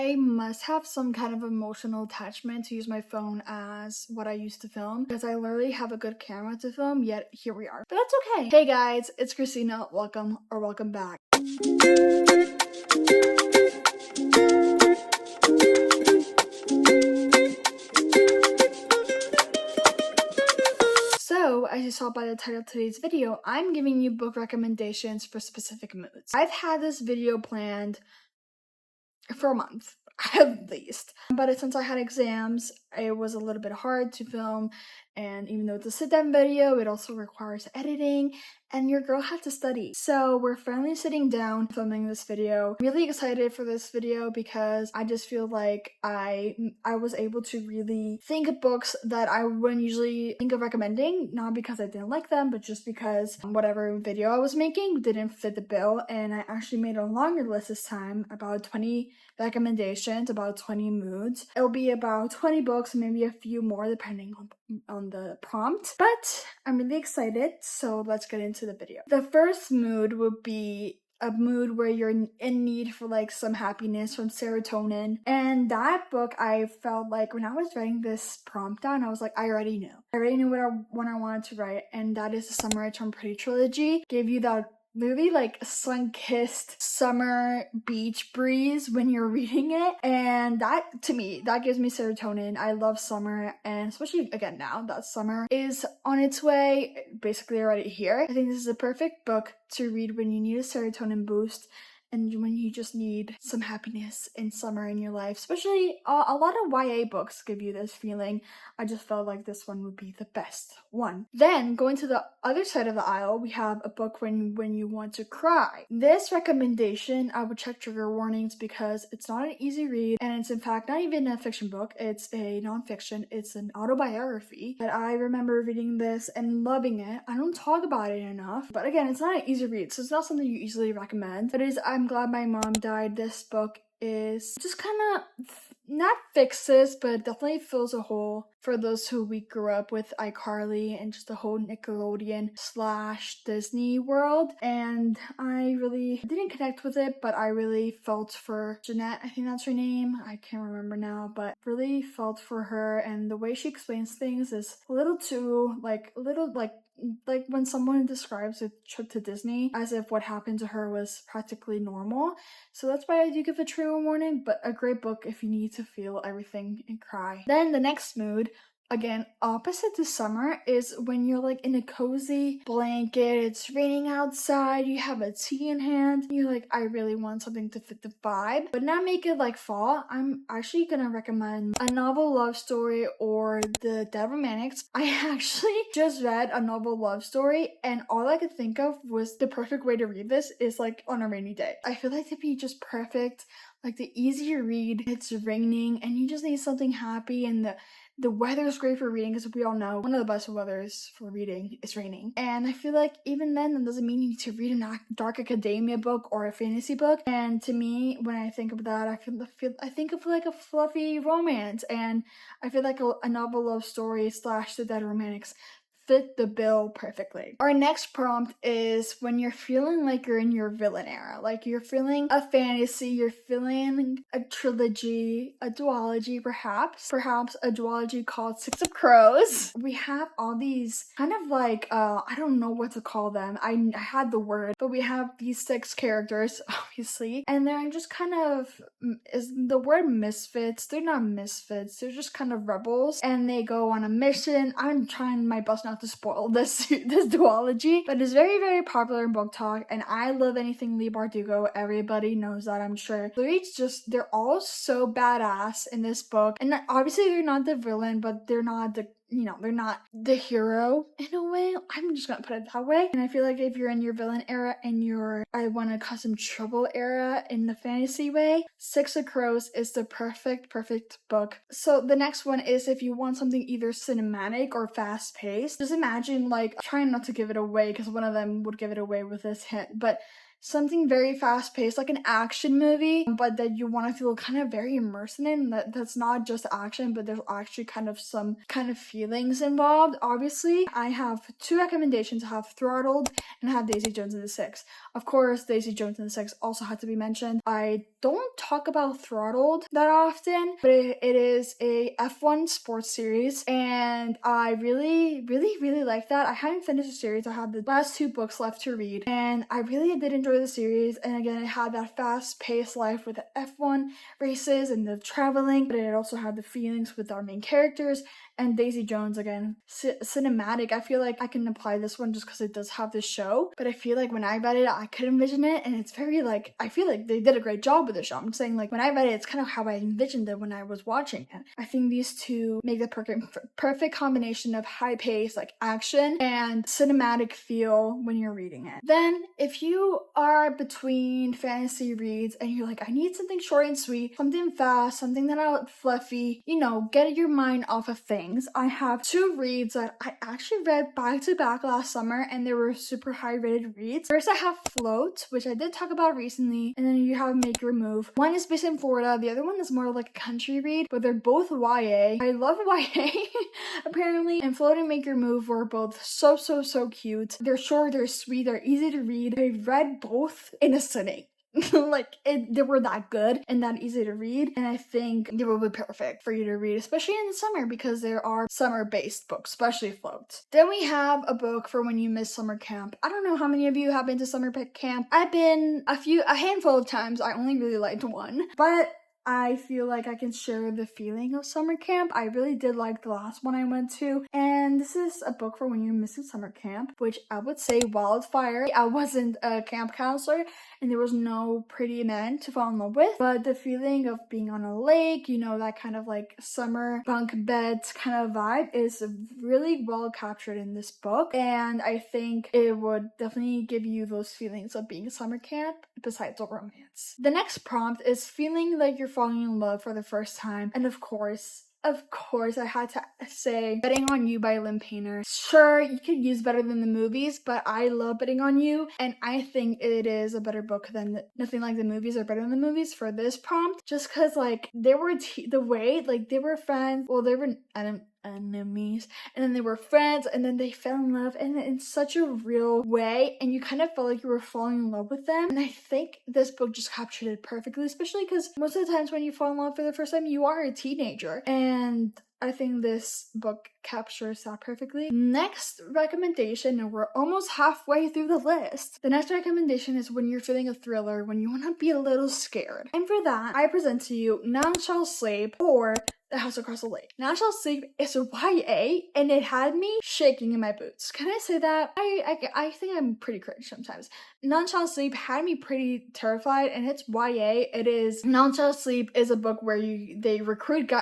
I must have some kind of emotional attachment to use my phone as what I used to film, because I literally have a good camera to film, yet here we are. But that's okay. Hey guys, it's Christina. Welcome back. So, as you saw by the title of today's video, I'm giving you book recommendations for specific moods. I've had this video planned for a month, at least. But since I had exams, it was a little bit hard to film, and even though it's a sit-down video, it also requires editing, and your girl had to study. So we're finally sitting down filming this video. I'm really excited for this video because I just feel like I was able to really think of books that I wouldn't usually think of recommending, not because I didn't like them, but just because whatever video I was making didn't fit the bill. And I actually made a longer list this time, about 20 recommendations, about 20 moods. It'll be about 20 books, maybe a few more depending on the prompt, but I'm really excited, so let's get into the video. The first mood would be a mood where you're in need for like some happiness, from Serotonin. And that book, I felt like when I was writing this prompt down, I was like, I already knew what I wanted to write, and that is the Summer I Turned Pretty trilogy. Gave you that really like sun-kissed summer beach breeze when you're reading it, and that, to me, that gives me serotonin. I love summer, and especially again now that summer is on its way, basically already here. I think this is a perfect book to read when you need a serotonin boost and when you just need some happiness in summer in your life. Especially a lot of YA books give you this feeling. I just felt like this one would be the best one. Then, going to the other side of the aisle, we have a book when you want to cry. This recommendation, I would check trigger warnings because it's not an easy read, and it's in fact not even a fiction book. It's a nonfiction. It's an autobiography. But I remember reading this and loving it. I don't talk about it enough, but again, it's not an easy read, so it's not something you easily recommend. But I'm Glad My Mom Died. This book is just kind of not fixes, but definitely fills a hole for those who we grew up with iCarly and just the whole Nickelodeon / Disney world. And I really didn't connect with it, but I really felt for Jeanette, I think that's her name, I can't remember now, but really felt for her, and the way she explains things is a little too like when someone describes a trip to Disney as if what happened to her was practically normal. So that's why I do give a trigger warning, but a great book if you need to feel everything and cry. Then the next mood, again, opposite to summer, is when you're like in a cozy blanket, it's raining outside, you have a tea in hand, and you're like, I really want something to fit the vibe, but not make it like fall. I'm actually gonna recommend a novel love story or The Dead Romantics. I actually just read a novel love story, and all I could think of was the perfect way to read this is like on a rainy day. I feel like it'd be just perfect, like the easy read. It's raining and you just need something happy, and the weather's great for reading, because we all know one of the best weathers for reading is raining. And I feel like even then, that doesn't mean you need to read a dark academia book or a fantasy book. And to me, when I think of that, I think of like a fluffy romance, and I feel like a novel love story / The Dead Romantics fit the bill perfectly. Our next prompt is when you're feeling like you're in your villain era, like you're feeling a fantasy, you're feeling a trilogy, a duology perhaps a duology called Six of Crows. We have all these kind of like, I don't know what to call them. I had the word, but we have these 6 characters, obviously, and they're just kind of, is the word misfits? They're not misfits, they're just kind of rebels, and they go on a mission. I'm trying my best not to spoil this duology, but it's very, very popular in book talk, and I love anything Leigh Bardugo. Everybody knows that, I'm sure. They're all so badass in this book, and obviously they're not the villain, but they're not the hero in a way. I'm just gonna put it that way. And I feel like if you're in your villain era and I want to cause some trouble era in the fantasy way, Six of Crows is the perfect book. So the next one is if you want something either cinematic or fast paced. Just imagine, like, trying not to give it away because one of them would give it away with this hint, but something very fast-paced, like an action movie, but that you want to feel kind of very immersed in. That's not just action, but there's actually kind of some kind of feelings involved. Obviously, I have 2 recommendations. I have Throttled and I have Daisy Jones and the Six. Of course, Daisy Jones and the Six also had to be mentioned. I don't talk about Throttled that often, but it is a F1 sports series, and I really, really, really like that. I haven't finished the series. I have the last 2 books left to read, and I really did enjoy the series. And again, it had that fast-paced life with the F1 races and the traveling, but it also had the feelings with our main characters. And Daisy Jones, again, cinematic. I feel like I can apply this one just because it does have this show, but I feel like when I read it, I could envision it, and it's very like, I feel like they did a great job with the show. I'm saying, like, when I read it, it's kind of how I envisioned it when I was watching it. I think these two make the perfect combination of high pace, like action, and cinematic feel when you're reading it. Then, if you are between fantasy reads and you're like, I need something short and sweet, something fast, something that fluffy, get your mind off of things, I have 2 reads that I actually read back to back last summer, and they were super high rated reads. First, I have Float, which I did talk about recently, and then you have Make Your Move. One is based in Florida, the other one is more like a country read, but they're both YA. I love YA, apparently, and Float and Make Your Move were both so cute. They're short, they're sweet, they're easy to read. I read both in a sitting. They were that good and that easy to read, and I think they will be perfect for you to read, especially in the summer, because there are summer-based books, especially Float. Then we have a book for when you miss summer camp. I don't know how many of you have been to summer camp. I've been a handful of times. I only really liked one, but I feel like I can share the feeling of summer camp. I really did like the last one I went to, and this is a book for when you're missing summer camp, which I would say wildfire. I wasn't a camp counselor, and there was no pretty man to fall in love with, but the feeling of being on a lake, that kind of like summer bunk beds kind of vibe is really well captured in this book, and I think it would definitely give you those feelings of being summer camp besides the romance. The next prompt is feeling like you're falling in love for the first time, and of course, I had to say Betting on You by Lynn Painter. Sure, you could use Better Than the Movies, but I love Betting on You, and I think it is a better book than Nothing Like the Movies or Better Than the Movies for this prompt, just because, like, they were the way, like, they were friends, well, they were enemies, and then they were friends, and then they fell in love, and in such a real way, and you kind of felt like you were falling in love with them, and I think this book just captured it perfectly, especially because most of the times when you fall in love for the first time, you are a teenager, and I think this book captures that perfectly. Next recommendation, and we're almost halfway through the list. The next recommendation is when you're feeling a thriller, when you want to be a little scared. And for that, I present to you None Shall Sleep or The House Across the Lake. None Shall Sleep is a YA, and it had me shaking in my boots. Can I say that? I think I'm pretty cringe sometimes. None Shall Sleep had me pretty terrified, and it's YA. It is None Shall Sleep is a book where they recruit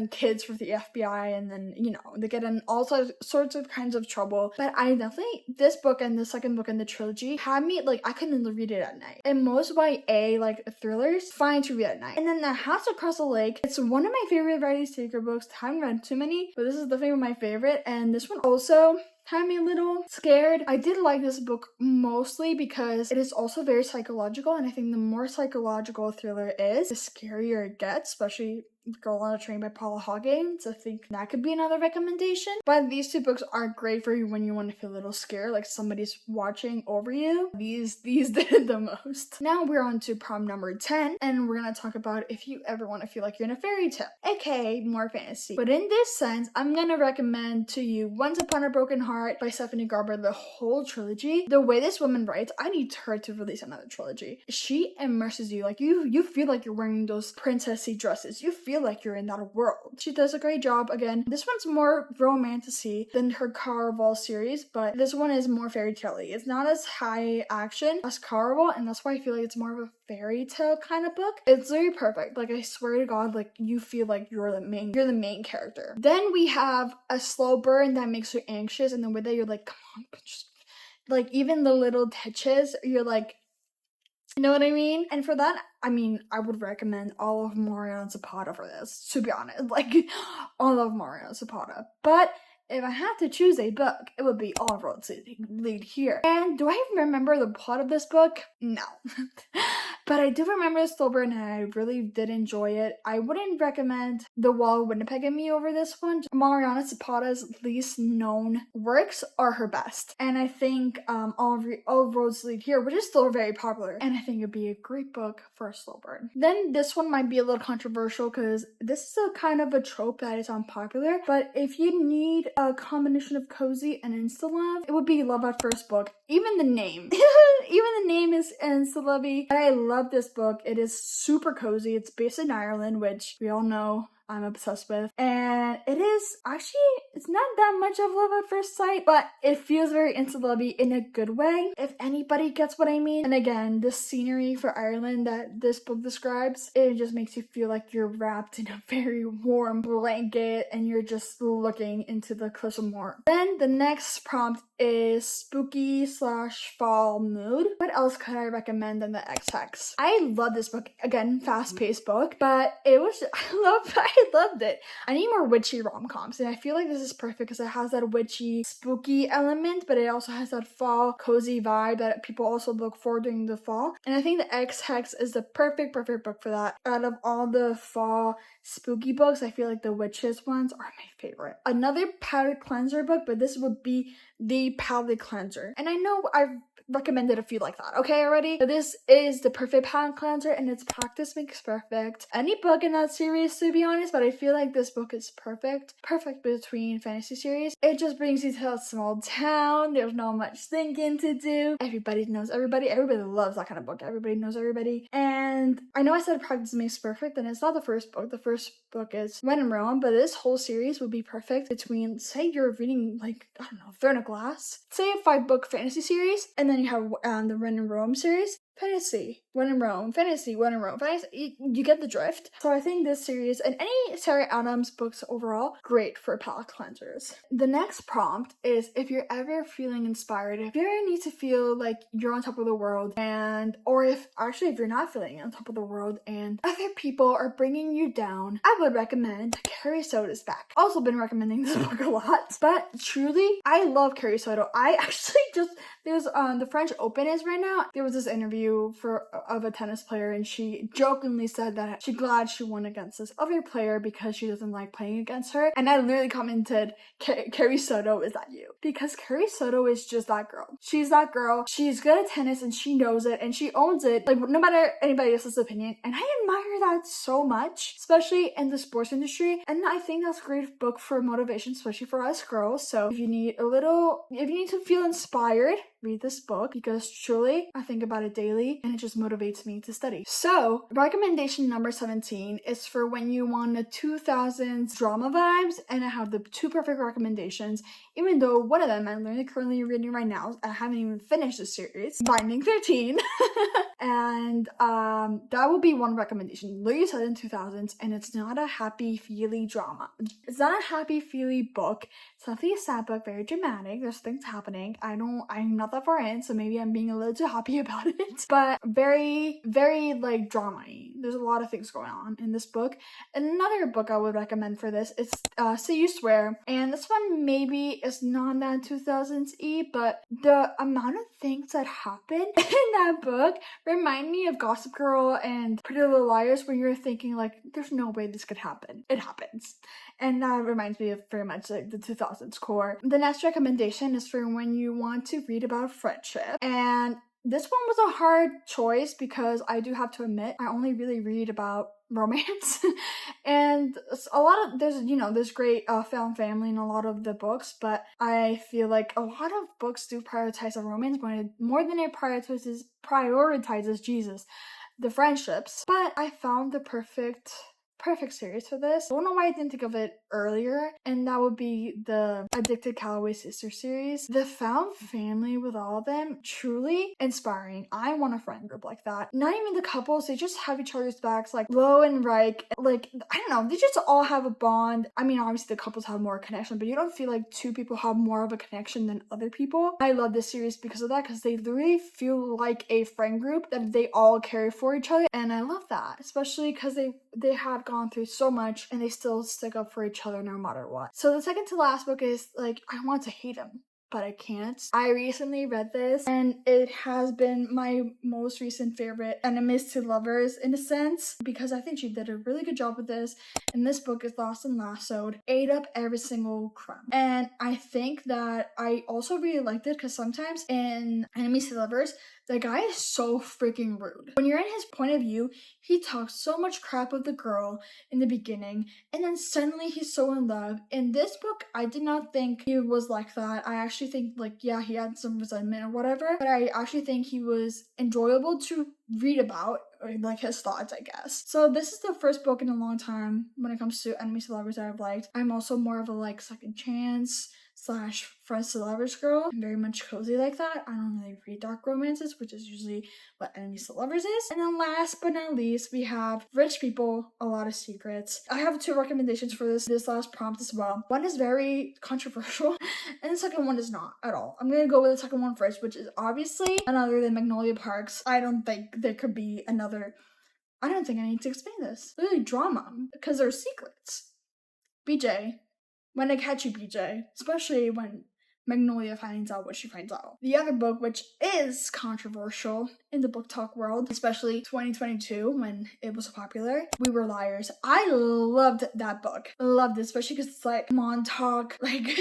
kids for the FBI, and then they get in all sorts of kinds of trouble. But I definitely, this book and the second book in the trilogy had me like I couldn't read it at night. And most YA like thrillers fine to read at night. And then The House Across the Lake, it's one of my favorite Riley Sager books. I haven't read too many, but this is definitely my favorite. And this one also had me a little scared. I did like this book mostly because it is also very psychological, and I think the more psychological a thriller is, the scarier it gets, especially Girl on a Train by Paula Hawkins. I think that could be another recommendation. But these 2 books are great for you when you want to feel a little scared, like somebody's watching over you. These did the most. Now we're on to prompt number 10, and we're gonna talk about if you ever want to feel like you're in a fairy tale, aka more fantasy. But in this sense, I'm gonna recommend to you Once Upon a Broken Heart by Stephanie Garber, the whole trilogy. The way this woman writes, I need her to release another trilogy. She immerses you, like you feel like you're wearing those princessy dresses. You feel like you're in that world. She does a great job. Again, this one's more romantic-y than her Caraval series, but this one is more fairy tale-y. It's not as high action as Caraval, and that's why I feel like it's more of a fairy tale kind of book. It's very perfect. Like, I swear to God, like, you feel like you're the main character. Then we have a slow burn that makes you anxious, and the way that you're like, come on, just, like, even the little touches, you're like, you know what I mean? And for that, I would recommend all of Mariana Zapata for this, to be honest. Like, all of Mariana Zapata. But if I had to choose a book, it would be All Roads Lead Here. And do I even remember the plot of this book? No. But I do remember the slow burn and I really did enjoy it. I wouldn't recommend The Wall of Winnipeg and Me over this one. Mariana Zapata's least known works are her best. And I think All Roads Lead Here, which is still very popular. And I think it'd be a great book for a slow burn. Then this one might be a little controversial because this is a kind of a trope that is unpopular. But if you need a combination of cozy and insta-love, it would be Love at First Book. Even the name. Even the name is insta-lovey. And I love this book. It is super cozy. It's based in Ireland, which we all know I'm obsessed with. And it is actually, it's not that much of love at first sight, but it feels very insta-lovey in a good way, if anybody gets what I mean. And again, the scenery for Ireland that this book describes, it just makes you feel like you're wrapped in a very warm blanket and you're just looking into the cliffs of Moher. Then the next prompt is spooky/fall mood. What else could I recommend than the XX? I love this book. Again, fast-paced book, but it was, I loved it. I need more witchy rom-coms, and I feel like this is perfect because it has that witchy, spooky element, but it also has that fall, cozy vibe that people also look for during the fall. And I think the X-Hex is the perfect book for that. Out of all the fall spooky books, I feel like the witches ones are my favorite. Another palette cleanser book, but this would be the palette cleanser. And I know I've recommended a few like that, okay, already? So this is the perfect palette cleanser, and it's practice makes perfect. Any book in that series, to be honest, but I feel like this book is perfect between fantasy series. It just brings you to a small town. There's not much thinking to do. Everybody knows everybody. Everybody loves that kind of book. Everybody knows everybody. And I know I said practice makes perfect, and it's not the first book. The first book is When in Rome, but this whole series would be perfect between, say you're reading, like, I don't know, if they're in a class, say a 5-book fantasy series, and then you have the When in Rome series. Fantasy, When in Rome, fantasy, When in Rome, fantasy. You get the drift. So I think this series, and any Sarah Adams books overall, great for palette cleansers. The next prompt is if you're ever feeling inspired, if you ever need to feel like you're on top of the world, or if you're not feeling on top of the world and other people are bringing you down, I would recommend Carrie Soto's Back. Also been recommending this book a lot, but truly, I love Carrie Soto. I actually there's the French Open is right now. There was this interview of a tennis player, and she jokingly said that she's glad she won against this other player because she doesn't like playing against her. And I literally commented, Carrie Soto, is that you? Because Carrie Soto is just that girl. She's that girl. She's good at tennis and she knows it and she owns it, like no matter anybody else's opinion. And I admire that so much, especially in the sports industry. And I think that's a great book for motivation, especially for us girls. So if you need to feel inspired, read this book, because truly I think about it daily and it just motivates me to study. So recommendation number 17 is for when you want the 2000s drama vibes, and I have the 2 perfect recommendations, even though one of them I'm currently reading right now. I haven't even finished the series, Binding 13. And that will be one recommendation. Literally set in 2000s, and it's not a happy feely drama. It's not a happy feely book. It's not a sad book, very dramatic. There's things happening. I'm not that far in, so maybe I'm being a little too happy about it. But very, very like drama-y. There's a lot of things going on in this book. Another book I would recommend for this is Say You Swear. And this one maybe is not that 2000s-y, but the amount of things that happen in that book remind me of Gossip Girl and Pretty Little Liars, where you're thinking like, there's no way this could happen. It happens. And that reminds me of very much like the 2000s core. The next recommendation is for when you want to read about friendship. And this one was a hard choice because I do have to admit, I only really read about romance. And there's great found family in a lot of the books, but I feel like a lot of books do prioritize a romance more than it prioritizes Jesus, the friendships. But I found the perfect series for this. I don't know why I didn't think of it earlier, and that would be the Addicted Calloway Sister series. The found family with all of them, truly inspiring. I want a friend group like that. Not even the couples, they just have each other's backs, like Lo and Reich, like, I don't know, they just all have a bond. I mean, obviously the couples have more connection, but you don't feel like 2 people have more of a connection than other people. I love this series because of that, because they literally feel like a friend group that they all care for each other, and I love that, especially because they had gone gone through so much and they still stick up for each other no matter what. So the second to last book is like, I want to hate him, but I can't. I recently read this and it has been my most recent favorite enemies to lovers in a sense, because I think she did a really good job with this. And this book is Lost and Lassoed, ate up every single crumb. And I think that I also really liked it because sometimes in enemies to lovers, the guy is so freaking rude. When you're in his point of view, he talks so much crap of the girl in the beginning, and then suddenly he's so in love. In this book, I did not think he was like that. I actually think, like, yeah, he had some resentment or whatever, but I actually think he was enjoyable to read about, or like his thoughts, I guess. So this is the first book in a long time when it comes to enemies to lovers that I've liked. I'm also more of a like second chance / friends to lovers girl. I'm very much cozy like that. I don't really read dark romances, which is usually what enemies to lovers is. And then last but not least, we have Rich People, A Lot of Secrets. I have 2 recommendations for this last prompt as well. One is very controversial and the second one is not at all. I'm gonna go with the second one first, which is obviously none other than Magnolia Parks. I don't think there could be another. I don't think I need to explain this. Literally drama, because there's secrets. BJ, when I catch you, BJ, especially when Magnolia finds out what she finds out. The other book, which is controversial in the book talk world, especially 2022 when it was popular, We Were Liars. I loved that book. Loved it, especially because it's like Montauk, like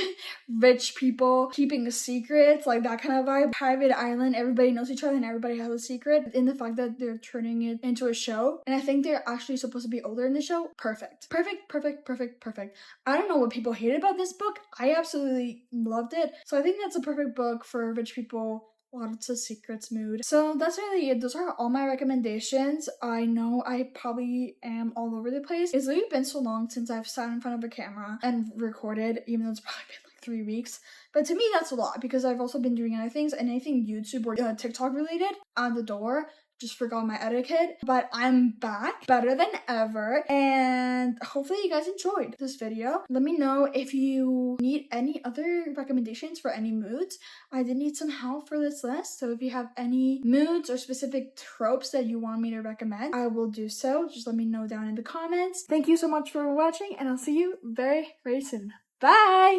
rich people keeping a secret, like that kind of vibe. Private island, everybody knows each other and everybody has a secret. In the fact that they're turning it into a show, and I think they're actually supposed to be older in the show. Perfect. Perfect, perfect, perfect, perfect. I don't know what people hate about this book. I absolutely loved it. So I think that's a perfect book for rich people, lots of secrets mood. So that's really it. Those are all my recommendations. I know I probably am all over the place. It's literally been so long since I've sat in front of a camera and recorded, even though it's probably been like 3 weeks. But to me, that's a lot because I've also been doing other things, and anything YouTube or TikTok related out the door. Just forgot my etiquette, but I'm back better than ever, and hopefully you guys enjoyed this video. Let me know if you need any other recommendations for any moods. I did need some help for this list, so if you have any moods or specific tropes that you want me to recommend, I will do so. Just let me know down in the comments. Thank you so much for watching, and I'll see you very, very soon. Bye!